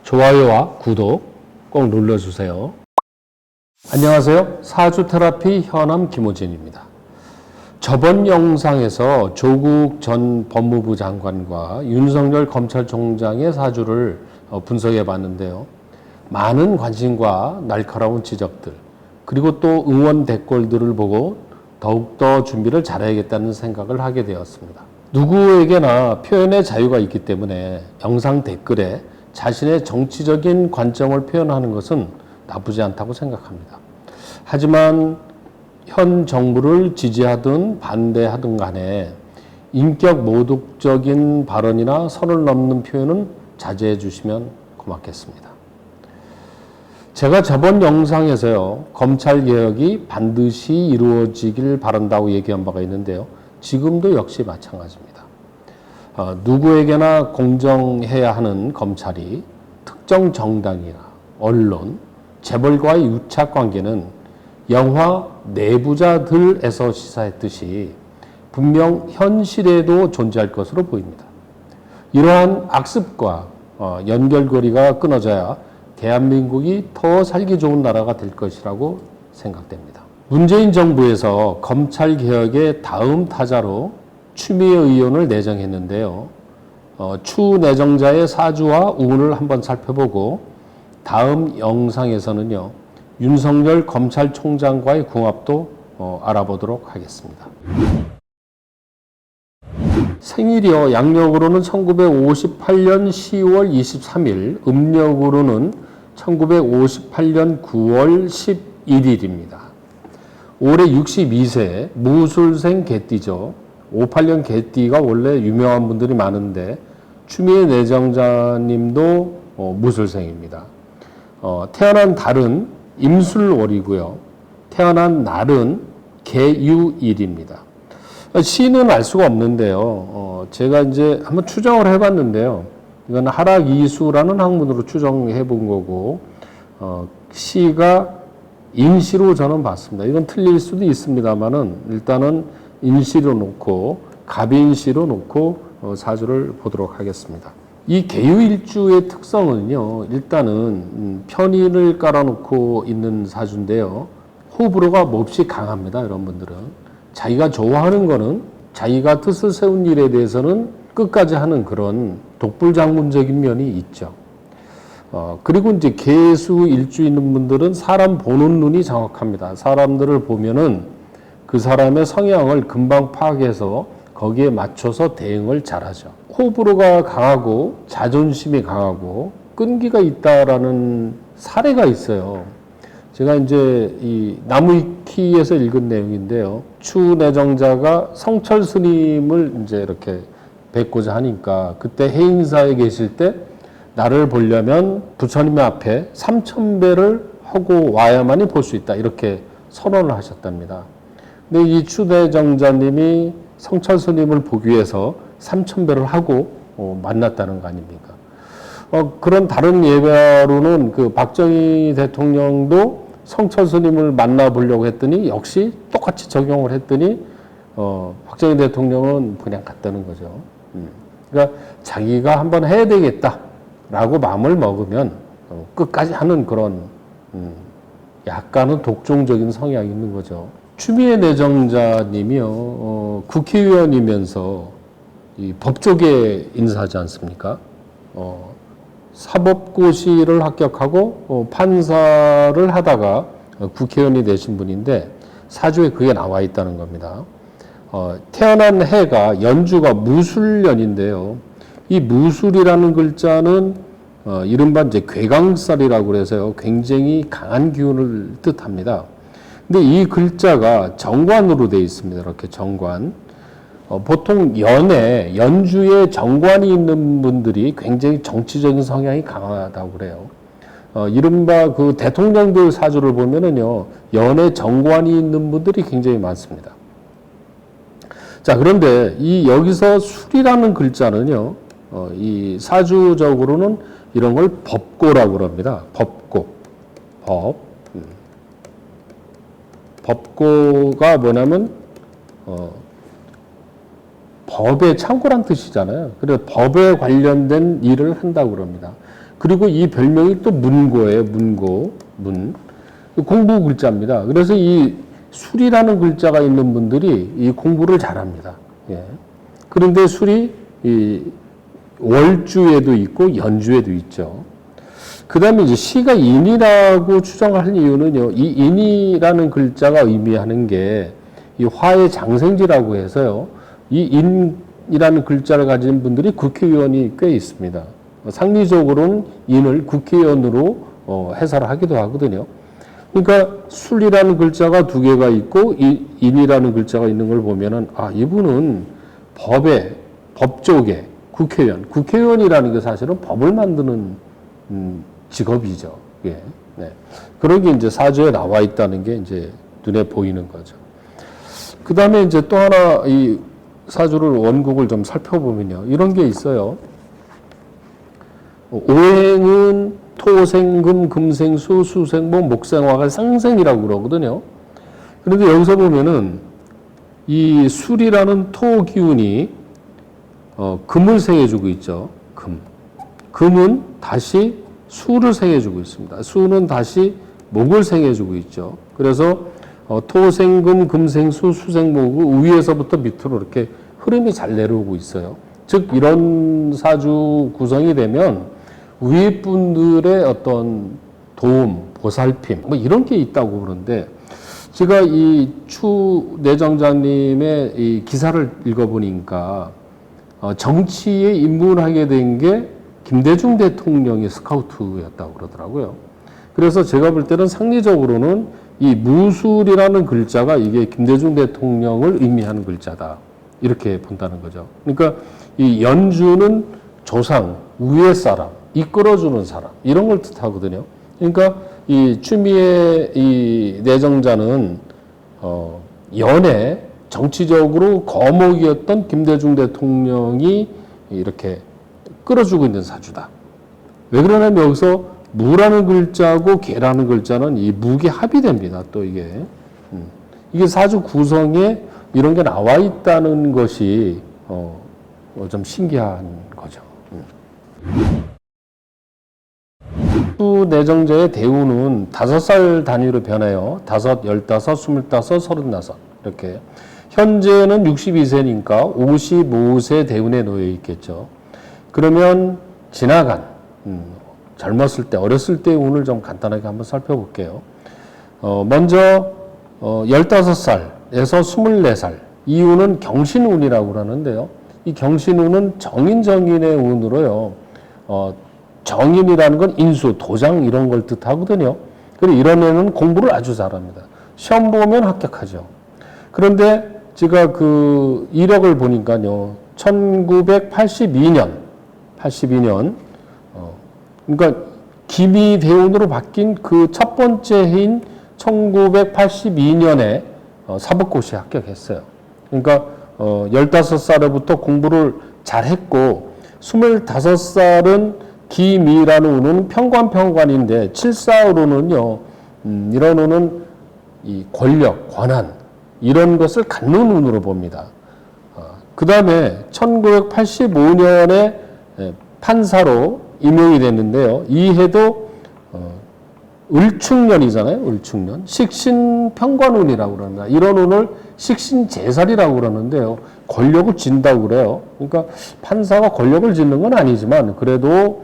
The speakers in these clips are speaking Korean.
좋아요와 구독 꼭 눌러주세요. 안녕하세요. 사주테라피 현암 김호진입니다. 저번 영상에서 조국 전 법무부 장관과 윤석열 검찰총장의 사주를 분석해 봤는데요. 많은 관심과 날카로운 지적들, 그리고 또 응원 댓글들을 보고 더욱더 준비를 잘해야겠다는 생각을 하게 되었습니다. 누구에게나 표현의 자유가 있기 때문에 영상 댓글에 자신의 정치적인 관점을 표현하는 것은 나쁘지 않다고 생각합니다. 하지만 현 정부를 지지하든 반대하든 간에 인격 모독적인 발언이나 선을 넘는 표현은 자제해 주시면 고맙겠습니다. 제가 저번 영상에서요, 검찰개혁이 반드시 이루어지길 바란다고 얘기한 바가 있는데요. 지금도 역시 마찬가지입니다. 누구에게나 공정해야 하는 검찰이 특정 정당이나 언론, 재벌과의 유착관계는 영화 내부자들에서 시사했듯이 분명 현실에도 존재할 것으로 보입니다. 이러한 악습과 연결고리가 끊어져야 대한민국이 더 살기 좋은 나라가 될 것이라고 생각됩니다. 문재인 정부에서 검찰개혁의 다음 타자로 추미애 의원을 내정했는데요. 추 내정자의 사주와 운을 한번 살펴보고 다음 영상에서는요, 윤석열 검찰총장과의 궁합도 알아보도록 하겠습니다. 생일이요, 양력으로는 1958년 10월 23일, 음력으로는 1958년 9월 11일입니다. 올해 62세, 무술생 개띠죠. 58년 개띠가 원래 유명한 분들이 많은데 추미애 내정자님도 무술생입니다. 태어난 달은 임술월이고요. 태어난 날은 개유일입니다. 시는 알 수가 없는데요. 제가 이제 한번 추정을 해봤는데요. 이건 하락이수라는 학문으로 추정해 본 거고, 시가 인시로 저는 봤습니다. 이건 틀릴 수도 있습니다만은 일단은 인시로 놓고 갑인시로 놓고 사주를 보도록 하겠습니다. 이 개유일주의 특성은요, 일단은 편인을 깔아놓고 있는 사주인데요. 호불호가 몹시 강합니다. 여러분들은 자기가 좋아하는 거는, 자기가 뜻을 세운 일에 대해서는 끝까지 하는 그런 독불장군적인 면이 있죠. 그리고 이제 개수 일주 있는 분들은 사람 보는 눈이 정확합니다. 사람들을 보면은 그 사람의 성향을 금방 파악해서 거기에 맞춰서 대응을 잘하죠. 호불호가 강하고 자존심이 강하고 끈기가 있다라는 사례가 있어요. 제가 이제 이 나무위키에서 읽은 내용인데요. 추 내정자가 성철 스님을 이제 이렇게 뵙고자 하니까 그때 해인사에 계실 때 나를 보려면 부처님 앞에 3000배를 하고 와야만이 볼 수 있다. 이렇게 선언을 하셨답니다. 근데 이 추 내정자님이 성철 스님을 보기 위해서 3000배를 하고 만났다는 거 아닙니까? 그런 다른 예배로는 그 박정희 대통령도 성철 스님을 만나보려고 했더니 역시 똑같이 적용을 했더니 박정희 대통령은 그냥 갔다는 거죠. 그러니까 자기가 한번 해야 되겠다라고 마음을 먹으면 끝까지 하는 그런 약간은 독종적인 성향이 있는 거죠. 추미애 내정자님이요, 국회의원이면서 이 법조계 인사하지 않습니까? 사법고시를 합격하고 판사를 하다가 국회의원이 되신 분인데 사주에 그게 나와 있다는 겁니다. 태어난 해가 연주가 무술년인데요. 이 무술이라는 글자는 이른바 이제 괴강살이라고 그래서요, 굉장히 강한 기운을 뜻합니다. 근데 이 글자가 정관으로 되어 있습니다. 이렇게 정관. 보통 연주에 정관이 있는 분들이 굉장히 정치적인 성향이 강하다고 그래요. 이른바 그 대통령들 사주를 보면은요, 연에 정관이 있는 분들이 굉장히 많습니다. 자, 그런데 여기서 술이라는 글자는요, 이 사주적으로는 이런 걸 법고라고 합니다. 법고. 법고가 뭐냐면, 법의 창고란 뜻이잖아요. 그래서 법에 관련된 일을 한다고 그럽니다. 그리고 이 별명이 또 문고예요. 문. 공부 글자입니다. 그래서 이 술이라는 글자가 있는 분들이 이 공부를 잘합니다. 예. 그런데 술이 이 월주에도 있고 연주에도 있죠. 그 다음에 이제 시가 인이라고 추정할 이유는요, 이 인이라는 글자가 의미하는 게 이 화의 장생지라고 해서요, 이 인이라는 글자를 가진 분들이 국회의원이 꽤 있습니다. 상리적으로는 인을 국회의원으로 해설을 하기도 하거든요. 그러니까 술이라는 글자가 두 개가 있고 인이라는 글자가 있는 걸 보면은 아, 이분은 법 쪽에 국회의원이라는 게 사실은 법을 만드는 직업이죠. 예. 네. 그런 게 이제 사주에 나와 있다는 게 이제 눈에 보이는 거죠. 그 다음에 이제 또 하나 이 사주를 원국을 좀 살펴보면요. 이런 게 있어요. 오행은 토생금, 금생수, 수생목, 목생화가 상생이라고 그러거든요. 그런데 여기서 보면은 이 술이라는 토 기운이 금을 생해주고 있죠. 금은 다시 수를 생해주고 있습니다. 수는 다시 목을 생해주고 있죠. 그래서 토생금, 금생수, 수생목 위에서부터 밑으로 이렇게 흐름이 잘 내려오고 있어요. 즉 이런 사주 구성이 되면 위에 분들의 어떤 도움, 보살핌 뭐 이런 게 있다고 그러는데 제가 이 추 내정자님의 이 기사를 읽어보니까 정치에 입문하게 된 게 김대중 대통령의 스카우트였다고 그러더라고요. 그래서 제가 볼 때는 상리적으로는 이 무술이라는 글자가 이게 김대중 대통령을 의미하는 글자다. 이렇게 본다는 거죠. 그러니까 이 연주는 조상, 위의 사람, 이끌어주는 사람, 이런 걸 뜻하거든요. 그러니까 이 추미애 이 내정자는, 연애, 정치적으로 거목이었던 김대중 대통령이 이렇게 끌어주고 있는 사주다. 왜 그러냐면 여기서 무라는 글자고 개라는 글자는 이 무게 합이 됩니다. 또 이게 사주 구성에 이런 게 나와 있다는 것이 좀 신기한 거죠. 추 내정자의 대운은 5살 단위로 변해요. 5, 15, 25, 35 이렇게. 현재는 62세니까 55세 대운에 놓여 있겠죠. 그러면 지나간 젊었을 때, 어렸을 때의 운을 좀 간단하게 한번 살펴볼게요. 먼저 15살에서 24살 이 운은 경신운이라고 그러는데요. 이 경신운은 정인의 운으로요. 정인이라는 건 인수, 도장 이런 걸 뜻하거든요. 그리고 이런 애는 공부를 아주 잘합니다. 시험 보면 합격하죠. 그런데 제가 그 이력을 보니까요. 1982년 그러니까 기미 대운으로 바뀐 그 첫 번째 해인 1982년에 사법고시에 합격했어요. 그러니까 15살부터 공부를 잘했고 25살은 기미라는 운은 평관인데 74으로는요. 이런 운은 이 권력, 권한 이런 것을 갖는 운으로 봅니다. 그 다음에 1985년에 판사로 임용이 됐는데요. 이 해도 을축년이잖아요. 을축년. 식신평관운이라고 그럽니다. 이런 운을 식신제살이라고 그러는데요. 권력을 진다고 그래요. 그러니까 판사가 권력을 짓는 건 아니지만 그래도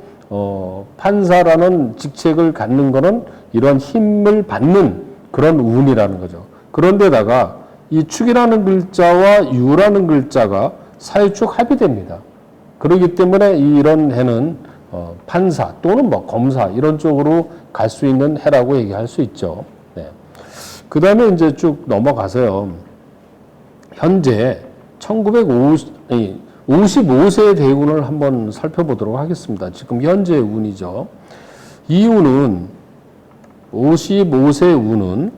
판사라는 직책을 갖는 거는 이런 힘을 받는 그런 운이라는 거죠. 그런데다가 이 축이라는 글자와 유라는 글자가 사유축 합이 됩니다. 그렇기 때문에 이런 해는 판사 또는 뭐 검사 이런 쪽으로 갈 수 있는 해라고 얘기할 수 있죠. 네. 그 다음에 이제 쭉 넘어가서요. 현재 55세 대운을 한번 살펴보도록 하겠습니다. 지금 현재 운이죠. 이 운은 55세 운은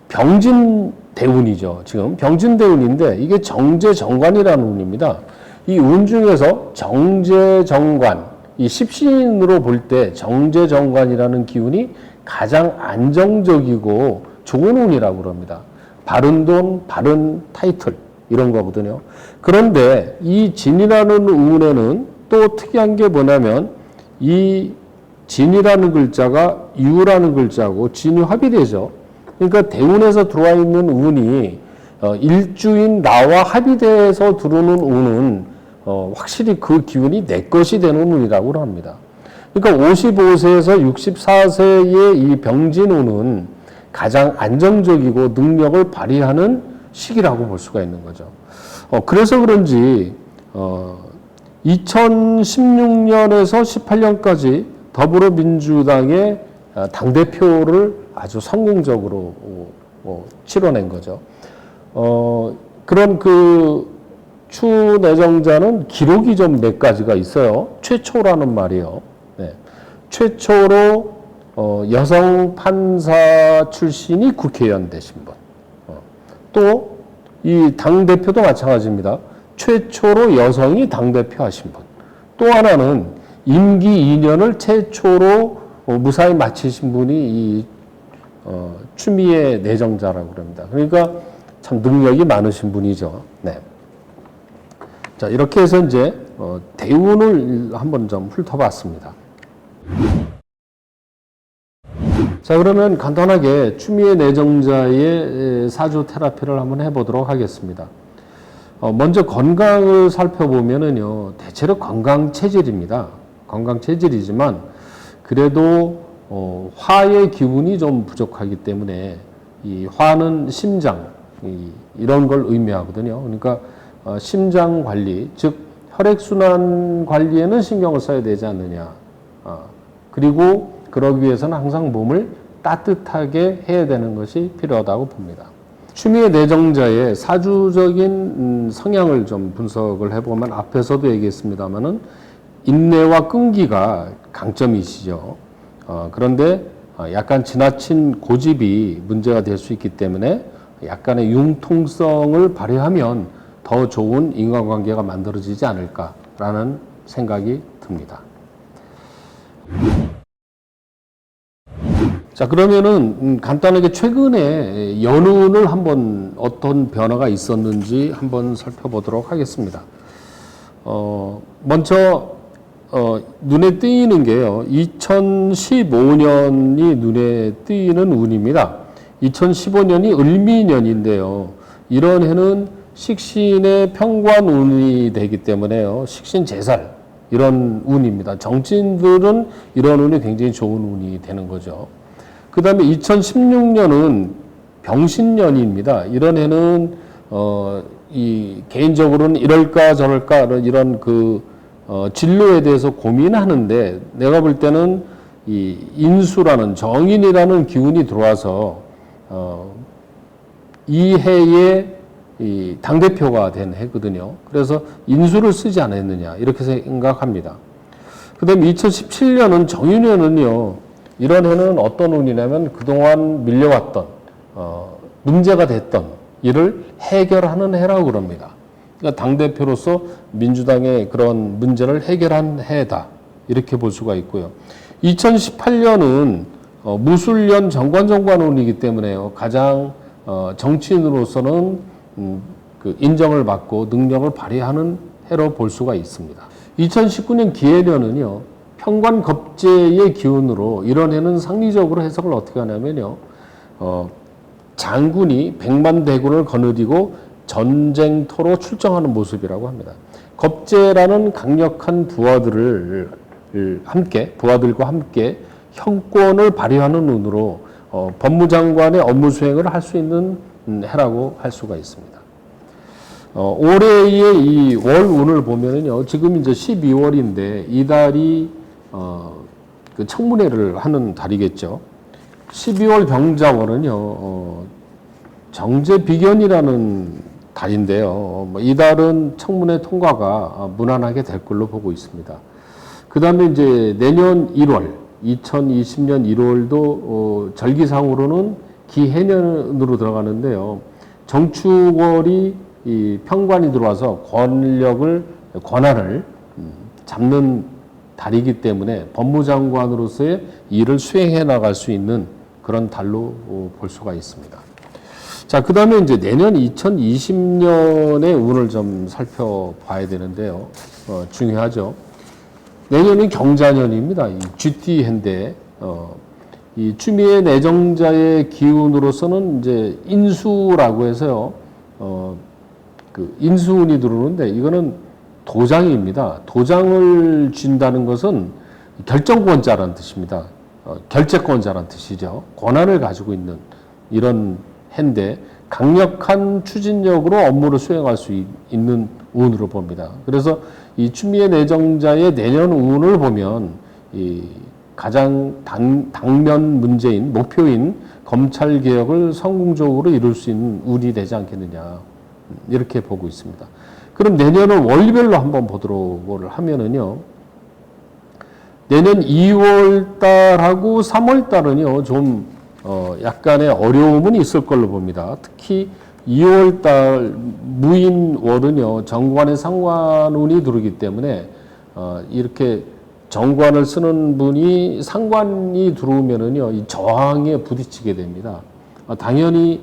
병진 대운이죠. 지금 병진 대운인데 이게 정제정관이라는 운입니다. 이 운 중에서 정제정관, 이 십신으로 볼 때 정제정관이라는 기운이 가장 안정적이고 좋은 운이라고 그럽니다. 바른 돈, 바른 타이틀 이런 거거든요. 그런데 이 진이라는 운에는 또 특이한 게 뭐냐면 이 진이라는 글자가 유라는 글자고 진유합이 되죠. 그러니까 대운에서 들어와 있는 운이 일주인 나와 합의돼서 들어오는 운은 확실히 그 기운이 내 것이 되는 운이라고 합니다. 그러니까 55세에서 64세의 이 병진운은 가장 안정적이고 능력을 발휘하는 시기라고 볼 수가 있는 거죠. 그래서 그런지 2016년에서 18년까지 더불어민주당의 당대표를 아주 성공적으로 치러낸 거죠. 그런 추내정자는 기록이 좀 몇 가지가 있어요. 최초라는 말이요. 네. 최초로 여성 판사 출신이 국회의원 되신 분. 또 이 당대표도 마찬가지입니다. 최초로 여성이 당대표 하신 분. 또 하나는 임기 2년을 최초로 무사히 마치신 분이 이 추미애 내정자라고 합니다. 그러니까 참 능력이 많으신 분이죠. 네. 자, 이렇게 해서 이제 대운을 한번 좀 훑어봤습니다. 자, 그러면 간단하게 추미애 내정자의 사주 테라피를 한번 해보도록 하겠습니다. 먼저 건강을 살펴보면은요, 대체로 건강 체질입니다. 건강 체질이지만 그래도 화의 기운이 좀 부족하기 때문에 이 화는 심장 이런 걸 의미하거든요. 그러니까 심장 관리, 즉 혈액순환 관리에는 신경을 써야 되지 않느냐. 그리고 그러기 위해서는 항상 몸을 따뜻하게 해야 되는 것이 필요하다고 봅니다. 추미애 내정자의 사주적인 성향을 좀 분석을 해보면 앞에서도 얘기했습니다만은 인내와 끈기가 강점이시죠. 그런데 약간 지나친 고집이 문제가 될 수 있기 때문에 약간의 융통성을 발휘하면 더 좋은 인간관계가 만들어지지 않을까라는 생각이 듭니다. 자, 그러면은 간단하게 최근에 연운을 한번 어떤 변화가 있었는지 한번 살펴보도록 하겠습니다. 먼저 눈에 띄는 게요. 2015년이 눈에 띄는 운입니다. 2015년이 을미년인데요. 이런 해는 식신의 평관운이 되기 때문에요. 식신 제살 이런 운입니다. 정치인들은 이런 운이 굉장히 좋은 운이 되는 거죠. 그 다음에 2016년은 병신년입니다. 이런 해는 개인적으로는 이럴까 저럴까 이런 진로에 대해서 고민하는데 내가 볼 때는 이 인수라는 정인이라는 기운이 들어와서 이 해에 이 당대표가 된 해거든요. 그래서 인수를 쓰지 않았느냐 이렇게 생각합니다. 그 다음에 2017년은 정인년은요. 이런 해는 어떤 운이냐면 그동안 밀려왔던 문제가 됐던 일을 해결하는 해라고 그럽니다. 그러니까 당대표로서 민주당의 그런 문제를 해결한 해다 이렇게 볼 수가 있고요. 2018년은 무술년 정관운이기 때문에요. 가장 정치인으로서는 그 인정을 받고 능력을 발휘하는 해로 볼 수가 있습니다. 2019년 기해년은요. 평관겁재의 기운으로 이런 해는 상리적으로 해석을 어떻게 하냐면요. 장군이 백만대군을 거느리고 전쟁터로 출정하는 모습이라고 합니다. 겁재라는 강력한 부하들과 함께 형권을 발휘하는 운으로 법무장관의 업무 수행을 할 수 있는 해라고 할 수가 있습니다. 올해의 이 월 운을 보면은요, 지금 이제 12월인데 이 달이 그 청문회를 하는 달이겠죠. 12월 병자월은요, 정제비견이라는 달인데요. 이 달은 청문회 통과가 무난하게 될 걸로 보고 있습니다. 그 다음에 이제 내년 1월, 2020년 1월도 절기상으로는 기해년으로 들어가는데요. 정축월이 이 평관이 들어와서 권한을 잡는 달이기 때문에 법무장관으로서의 일을 수행해 나갈 수 있는 그런 달로 볼 수가 있습니다. 자, 그 다음에 이제 내년 2020년의 운을 좀 살펴봐야 되는데요. 중요하죠. 내년은 경자년입니다. 이 GT 해인데 이 추미애 내정자의 기운으로서는 이제 인수라고 해서요. 그 인수운이 들어오는데 이거는 도장입니다. 도장을 쥔다는 것은 결정권자라는 뜻입니다. 결재권자라는 뜻이죠. 권한을 가지고 있는 이런 해인데 강력한 추진력으로 업무를 수행할 수 있는 운으로 봅니다. 그래서 이 추미애 내정자의 내년 운을 보면 이 가장 당면 문제인 목표인 검찰 개혁을 성공적으로 이룰 수 있는 운이 되지 않겠느냐 이렇게 보고 있습니다. 그럼 내년은 월별로 한번 보도록 하면은요. 내년 2월 달하고 3월 달은요 좀 약간의 어려움은 있을 걸로 봅니다. 특히 2월 달 무인월은요 정관의 상관운이 들어오기 때문에 이렇게 정관을 쓰는 분이 상관이 들어오면은요 이 저항에 부딪히게 됩니다. 당연히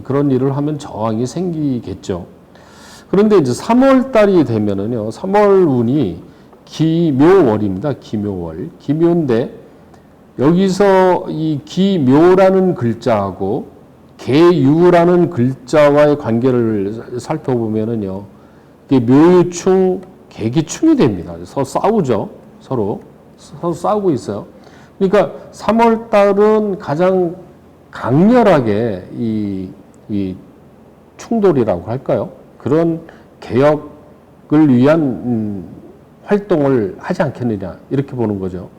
그런 일을 하면 저항이 생기겠죠. 그런데 이제 3월 달이 되면은요 3월 운이 기묘월입니다. 기묘월. 기묘인데 여기서 이 기묘라는 글자하고 계유라는 글자와의 관계를 살펴보면은요. 이게 묘유충, 계기충이 됩니다. 서로 싸우죠. 서로 싸우고 있어요. 그러니까 3월 달은 가장 강렬하게 이 충돌이라고 할까요? 그런 개혁을 위한 활동을 하지 않겠느냐 이렇게 보는 거죠.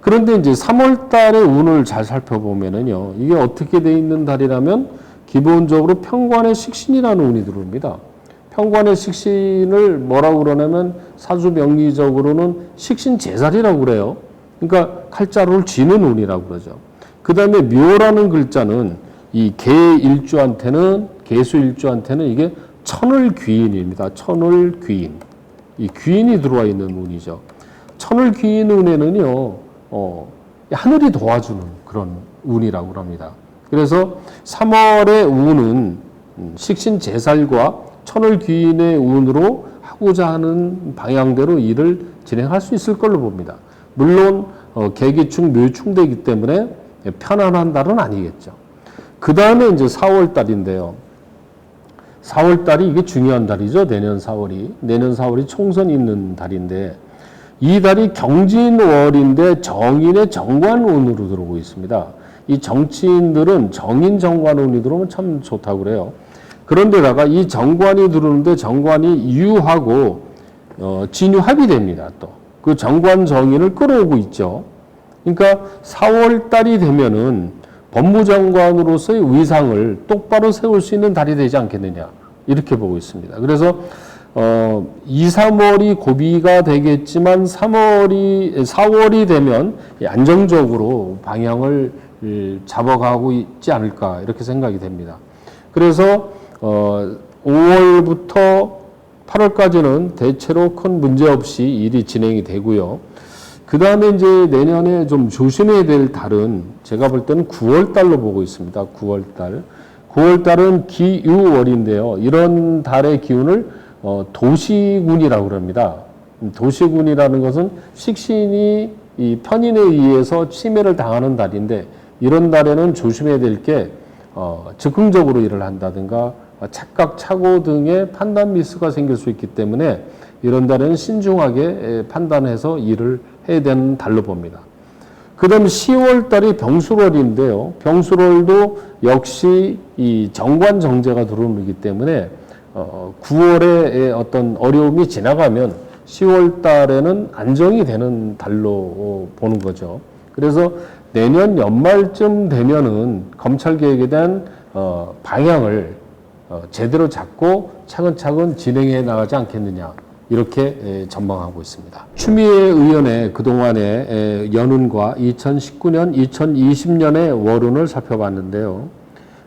그런데 이제 3월 달의 운을 잘 살펴보면은요, 이게 어떻게 돼 있는 달이라면 기본적으로 평관의 식신이라는 운이 들어옵니다. 평관의 식신을 뭐라고 그러냐면 사주명리적으로는 식신 제살이라고 그래요. 그러니까 칼자루를 쥐는 운이라고 그러죠. 그 다음에 묘라는 글자는 이 계일주한테는 계수일주한테는 이게 천을귀인입니다. 천을귀인. 이 귀인이 들어와 있는 운이죠. 천을귀인 운에는요, 하늘이 도와주는 그런 운이라고 합니다. 그래서 3월의 운은 식신 제살과 천을귀인의 운으로 하고자 하는 방향대로 일을 진행할 수 있을 걸로 봅니다. 물론 계기충, 묘충되기 때문에 편안한 달은 아니겠죠. 그 다음에 이제 4월 달인데요. 4월 달이 이게 중요한 달이죠. 내년 4월이 총선이 있는 달인데 이 달이 경진월인데 정인의 정관운으로 들어오고 있습니다. 이 정치인들은 정인 정관운이 들어오면 참 좋다고 그래요. 그런데다가 이 정관이 들어오는데 정관이 유하고 진유합이 됩니다. 또 그 정관 정인을 끌어오고 있죠. 그러니까 4월 달이 되면은 법무장관으로서의 위상을 똑바로 세울 수 있는 달이 되지 않겠느냐 이렇게 보고 있습니다. 그래서 2, 3월이 고비가 되겠지만 4월이 되면 안정적으로 방향을 잡아가고 있지 않을까 이렇게 생각이 됩니다. 그래서 5월부터 8월까지는 대체로 큰 문제 없이 일이 진행이 되고요. 그 다음에 이제 내년에 좀 조심해야 될 달은 제가 볼 때는 9월 달로 보고 있습니다. 9월 달. 9월 달은 기유월인데요. 이런 달의 기운을 도시군이라고 합니다. 도시군이라는 것은 식신이 이 편인에 의해서 침해를 당하는 달인데 이런 달에는 조심해야 될 게 즉흥적으로 일을 한다든가 착각, 착오 등의 판단 미스가 생길 수 있기 때문에 이런 달에는 신중하게 판단해서 일을 해야 되는 달로 봅니다. 그 다음 10월 달이 병술월인데요. 병술월도 역시 이 정관 정제가 들어오기 때문에 9월에 어떤 어려움이 지나가면 10월 달에는 안정이 되는 달로 보는 거죠. 그래서 내년 연말쯤 되면은 검찰 개혁에 대한 방향을 제대로 잡고 차근차근 진행해 나가지 않겠느냐 이렇게 전망하고 있습니다. 추미애 의원의 그동안의 연운과 2019년, 2020년의 월운을 살펴봤는데요.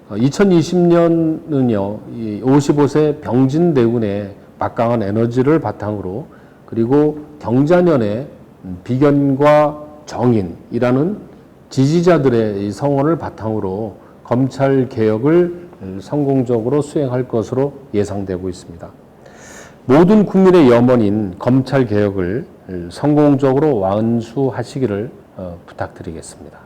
2020년은요, 55세 병진대운의 막강한 에너지를 바탕으로 그리고 경자년의 비견과 정인이라는 지지자들의 성원을 바탕으로 검찰 개혁을 성공적으로 수행할 것으로 예상되고 있습니다. 모든 국민의 염원인 검찰 개혁을 성공적으로 완수하시기를 부탁드리겠습니다.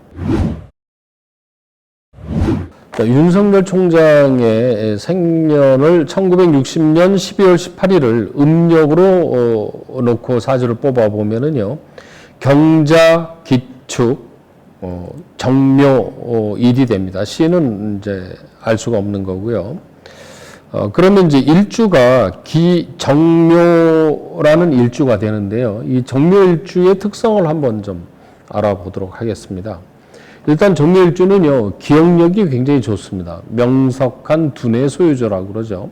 윤석열 총장의 생년을 1960년 12월 18일을 음력으로 놓고 사주를 뽑아보면은요, 경자, 기축, 정묘일이 됩니다. 시는 이제 알 수가 없는 거고요. 그러면 이제 일주가 정묘라는 일주가 되는데요. 이 정묘일주의 특성을 한번 좀 알아보도록 하겠습니다. 일단 정묘일주는요, 기억력이 굉장히 좋습니다. 명석한 두뇌 소유자라고 그러죠.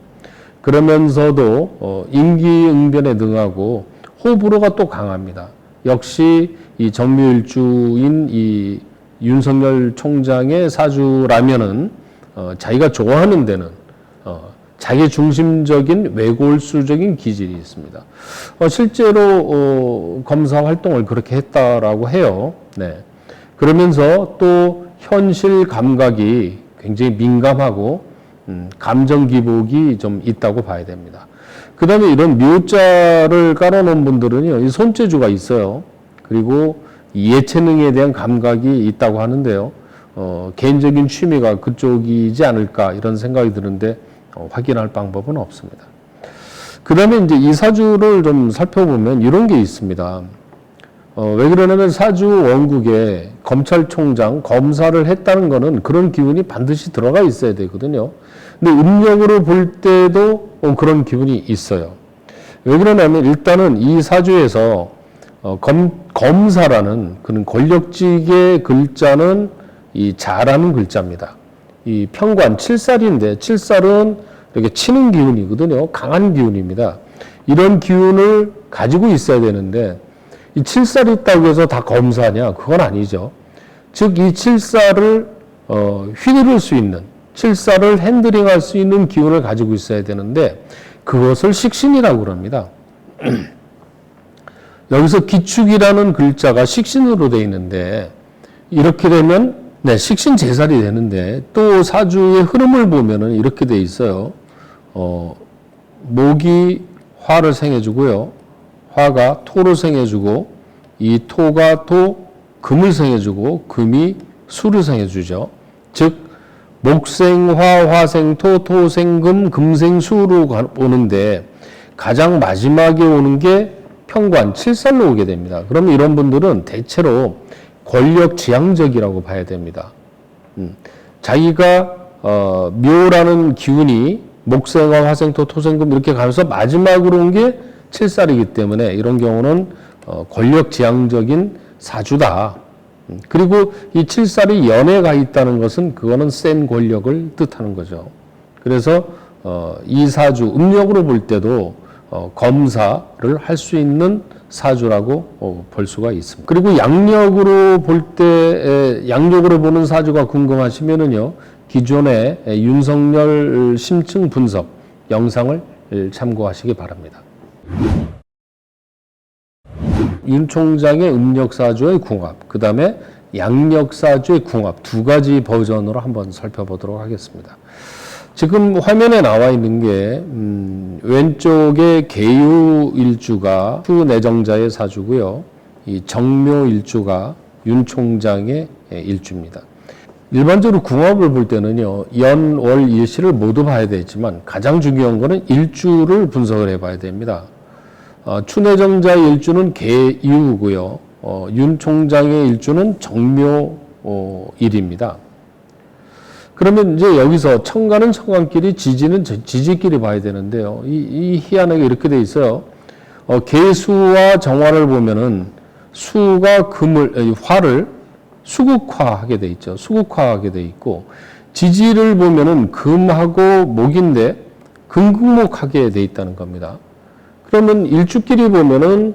그러면서도 임기응변에 능하고 호불호가 또 강합니다. 역시 이 정묘일주인 이 윤석열 총장의 사주라면은 자기가 좋아하는 데는 자기 중심적인 외골수적인 기질이 있습니다. 실제로 검사 활동을 그렇게 했다라고 해요. 네. 그러면서 또 현실 감각이 굉장히 민감하고 감정 기복이 좀 있다고 봐야 됩니다. 그 다음에 이런 묘자를 깔아놓은 분들은요, 이 손재주가 있어요. 그리고 예체능에 대한 감각이 있다고 하는데요. 개인적인 취미가 그쪽이지 않을까 이런 생각이 드는데 확인할 방법은 없습니다. 그 다음에 이제 이 사주를 좀 살펴보면 이런 게 있습니다. 왜 그러냐면 사주 원국에 검찰총장, 검사를 했다는 거는 그런 기운이 반드시 들어가 있어야 되거든요. 근데 음력으로 볼 때도 그런 기운이 있어요. 왜 그러냐면 일단은 이 사주에서 검사라는 그런 권력직의 글자는 이 자라는 글자입니다. 이 평관, 칠살인데 칠살은 이렇게 치는 기운이거든요. 강한 기운입니다. 이런 기운을 가지고 있어야 되는데 이 칠살이 있다고 해서 다 검사냐? 그건 아니죠. 즉, 이 칠살을 휘두를 수 있는, 칠살을 핸들링할 수 있는 기운을 가지고 있어야 되는데 그것을 식신이라고 그럽니다. 여기서 기축이라는 글자가 식신으로 되어 있는데 이렇게 되면 식신 제살이 되는데 또 사주의 흐름을 보면은 이렇게 되어 있어요. 목이 화를 생해주고요. 화가 토를 생해주고 이 토가 또 금을 생해주고 금이 수를 생해주죠. 즉 목생화, 화생토, 토생금, 금생수로 오는데 가장 마지막에 오는 게 평관, 칠살로 오게 됩니다. 그러면 이런 분들은 대체로 권력지향적이라고 봐야 됩니다. 자기가 묘라는 기운이 목생화, 화생토, 토생금 이렇게 가면서 마지막으로 온 게 칠살이기 때문에 이런 경우는 권력지향적인 사주다. 그리고 이 칠살이 연에 가 있다는 것은 그거는 센 권력을 뜻하는 거죠. 그래서 이 사주 음력으로 볼 때도 검사를 할 수 있는 사주라고 볼 수가 있습니다. 그리고 양력으로 볼 때 양력으로 보는 사주가 궁금하시면은요, 기존의 윤석열 심층 분석 영상을 참고하시기 바랍니다. 윤 총장의 음력사주의 궁합, 그 다음에 양력사주의 궁합 두 가지 버전으로 한번 살펴보도록 하겠습니다. 지금 화면에 나와 있는 게 왼쪽에 계유일주가 추내정자의 사주고요. 이 정묘일주가 윤 총장의 일주입니다. 일반적으로 궁합을 볼 때는요, 연, 월, 일시를 모두 봐야 되지만 가장 중요한 거는 일주를 분석을 해봐야 됩니다. 추내정자의 일주는 계유고요. 윤 총장의 일주는 정묘일입니다. 그러면 이제 여기서 천간은 천간끼리, 지지는 지지끼리 봐야 되는데요. 이 희한하게 이렇게 돼 있어요. 계수와 정화를 보면은 수가 화를 수국화하게 돼 있죠. 수국화하게 돼 있고, 지지를 보면은 금하고 목인데 금극목하게 돼 있다는 겁니다. 그러면 일주끼리 보면은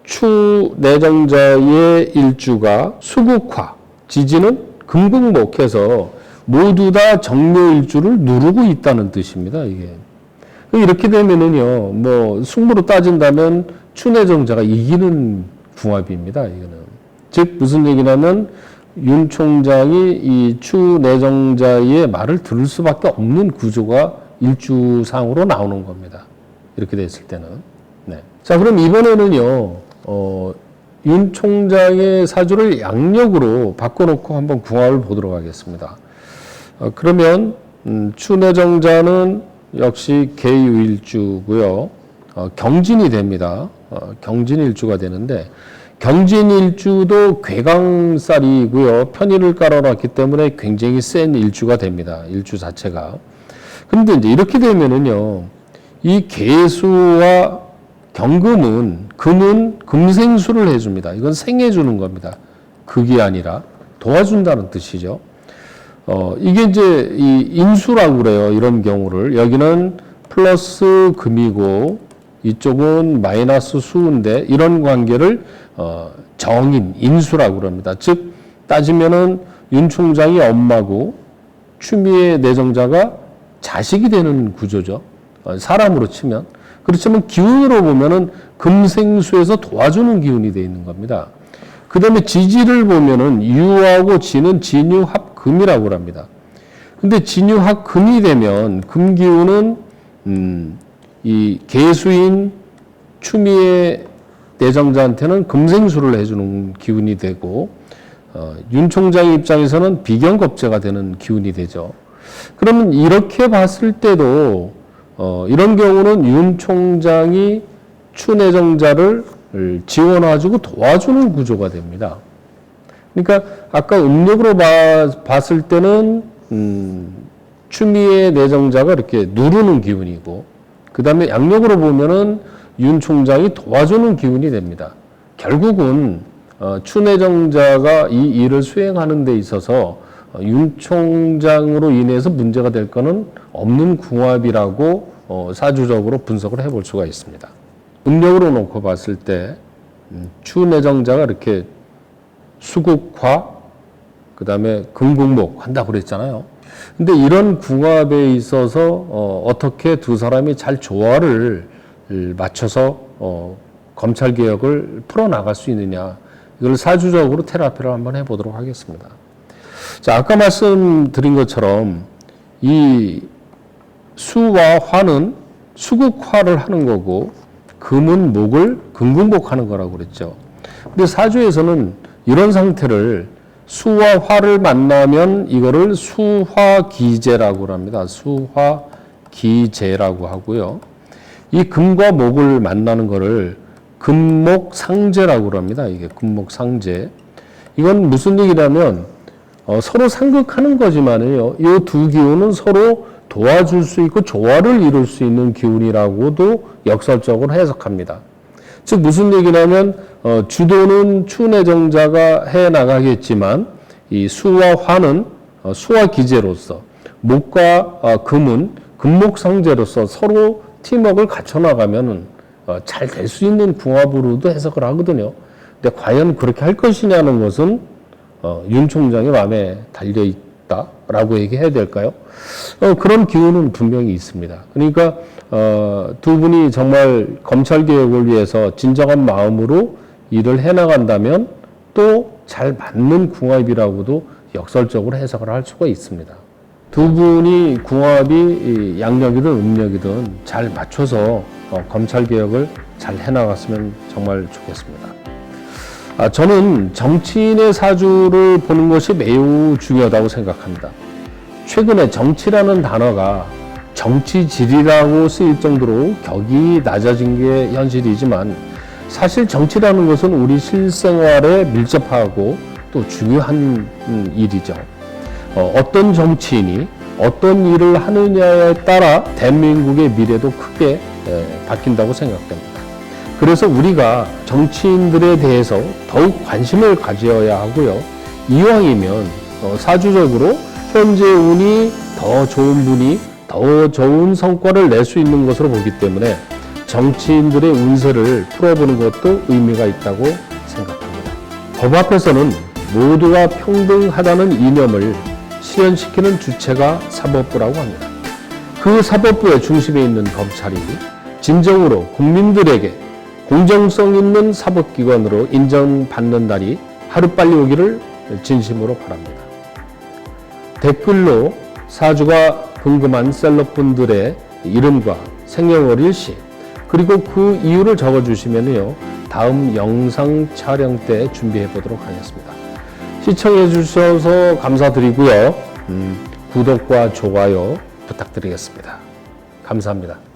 추내정자의 일주가 수국화, 지지는 금극목해서 모두 다 정묘일주를 누르고 있다는 뜻입니다, 이게. 이렇게 되면은요, 뭐, 승부로 따진다면 추내정자가 이기는 궁합입니다, 이거는. 즉, 무슨 얘기냐면, 윤 총장이 이 추내정자의 말을 들을 수밖에 없는 구조가 일주상으로 나오는 겁니다. 이렇게 됐을 때는. 네. 자, 그럼 이번에는요, 윤 총장의 사주를 양력으로 바꿔놓고 한번 궁합을 보도록 하겠습니다. 그러면 추내정자는 역시 계유일주고요. 경진이 됩니다. 경진일주가 되는데 경진일주도 괴강살이고요. 편의를 깔아놨기 때문에 굉장히 센 일주가 됩니다. 일주 자체가. 그런데 이제 이렇게 되면은요, 이 계수와 경금은 금은 금생수를 해줍니다. 이건 생해주는 겁니다. 극이 아니라 도와준다는 뜻이죠. 이게 이제 이 인수라고 그래요. 이런 경우를. 여기는 플러스 금이고 이쪽은 마이너스 수인데 이런 관계를 정인, 인수라고 그럽니다. 즉 따지면은 윤 총장이 엄마고 추미애 내정자가 자식이 되는 구조죠. 사람으로 치면. 그렇지만 기운으로 보면은 금생수에서 도와주는 기운이 되어 있는 겁니다. 그 다음에 지지를 보면은 유하고 지는 진유합금이라고 합니다. 근데 진유합금이 되면 금기운은 이 계수인 추미애 내정자한테는 금생수를 해주는 기운이 되고 윤 총장 입장에서는 비견겁제가 되는 기운이 되죠. 그러면 이렇게 봤을 때도 이런 경우는 윤 총장이 추 내정자를 지원해주고 도와주는 구조가 됩니다. 그러니까 아까 음력으로 봤을 때는 추미애 내정자가 이렇게 누르는 기운이고 그 다음에 양력으로 보면은 윤 총장이 도와주는 기운이 됩니다. 결국은 추 내정자가 이 일을 수행하는 데 있어서 윤 총장으로 인해서 문제가 될 거는 없는 궁합이라고 사주적으로 분석을 해볼 수가 있습니다. 음력으로 놓고 봤을 때 추 내정자가 이렇게 수국화, 그 다음에 금국목 한다고 그랬잖아요. 근데 이런 궁합에 있어서 어떻게 두 사람이 잘 조화를 맞춰서 검찰개혁을 풀어나갈 수 있느냐, 이걸 사주적으로 테라피를 한번 해보도록 하겠습니다. 자, 아까 말씀드린 것처럼 이 수와 화는 수국화를 하는 거고 금은 목을 금국목하는 거라고 그랬죠. 근데 사주에서는 이런 상태를 수와 화를 만나면 이거를 수화기재라고 합니다. 수화기재라고 하고요. 이 금과 목을 만나는 거를 금목상재라고 합니다. 이게 금목상재. 이건 무슨 얘기냐면 서로 상극하는 거지만요. 이 두 기운은 서로 도와줄 수 있고 조화를 이룰 수 있는 기운이라고도 역설적으로 해석합니다. 즉 무슨 얘기냐면 주도는 추 내정자가 해 나가겠지만 이 수와 화는 수화 기재로서 목과 금은 금목상재로서 서로 팀워크를 갖춰 나가면은 잘 될 수 있는 궁합으로도 해석을 하거든요. 근데 과연 그렇게 할 것이냐는 것은 윤 총장의 마음에 달려 있다라고 얘기해야 될까요? 그런 기운은 분명히 있습니다. 그러니까 두 분이 정말 검찰 개혁을 위해서 진정한 마음으로 일을 해나간다면 또 잘 맞는 궁합이라고도 역설적으로 해석을 할 수가 있습니다. 두 분이 궁합이 양력이든 음력이든 잘 맞춰서 검찰 개혁을 잘 해나갔으면 정말 좋겠습니다. 저는 정치인의 사주를 보는 것이 매우 중요하다고 생각합니다. 최근에 정치라는 단어가 정치질이라고 쓰일 정도로 격이 낮아진 게 현실이지만 사실 정치라는 것은 우리 실생활에 밀접하고 또 중요한 일이죠. 어떤 정치인이 어떤 일을 하느냐에 따라 대한민국의 미래도 크게 바뀐다고 생각됩니다. 그래서 우리가 정치인들에 대해서 더욱 관심을 가져야 하고요. 이왕이면 사주적으로 현재 운이 더 좋은 분이 더 좋은 성과를 낼 수 있는 것으로 보기 때문에 정치인들의 운세를 풀어보는 것도 의미가 있다고 생각합니다. 법 앞에서는 모두가 평등하다는 이념을 실현시키는 주체가 사법부라고 합니다. 그 사법부의 중심에 있는 검찰이 진정으로 국민들에게 공정성 있는 사법기관으로 인정받는 날이 하루빨리 오기를 진심으로 바랍니다. 댓글로 사주가 궁금한 셀럽분들의 이름과 생년월일시 그리고 그 이유를 적어주시면요 다음 영상 촬영 때 준비해 보도록 하겠습니다. 시청해 주셔서 감사드리고요. 구독과 좋아요 부탁드리겠습니다. 감사합니다.